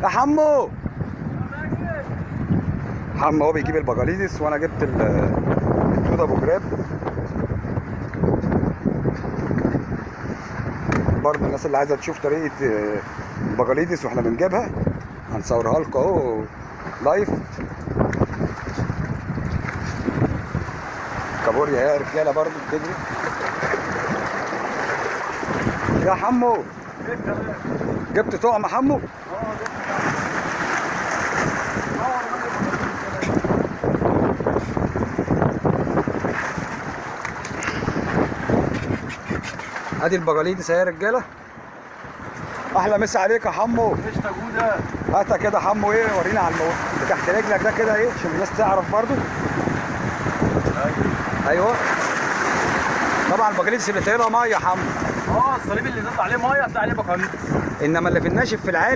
يا حمو. حمو هو بيجيب البجاليدس وانا جبت الدود ابو جراب. برضه الناس اللي عايزه تشوف طريقه البجاليدس واحنا بنجيبها هنصورها لكم اهو لايف. كابوريا يا رجاله برضه بتجري. يا حمو جبت طعم حمو؟ ادي البجاليدس اهي يا رجاله. احلى مسا عليك يا حمو. قشطه جوده. هاتها كده يا حمو. ايه ورينا على اللي تحت رجلك ده كده ايه عشان الناس تعرف برضو. ايوه طبعا البجاليدس اللي طايرها ميه يا حمو. الصليب اللي نزلت عليه ميه هتلاقي عليه بقاليط، انما اللي في الناشف في العالي